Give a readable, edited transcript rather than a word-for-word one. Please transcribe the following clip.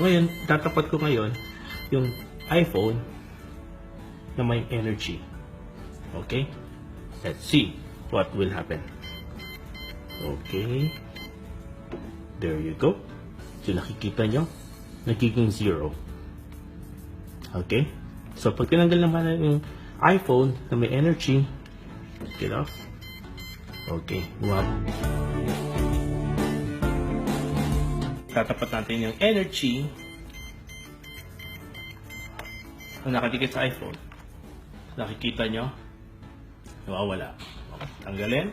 ngayon, tatapat ko ngayon yung iPhone na may Ener-Chi. Okay? Let's see what will happen. Okay. There you go. So, nakikita nyo, nagiging 0. Okay? So, pag tinanggal naman yung iPhone na may Ener-Chi, get off. Okay. Wow. Tatapat natin yung Ener-Chi na nakadikit sa iPhone. Nakikita nyo, nawawala. Okay. Tanggalin.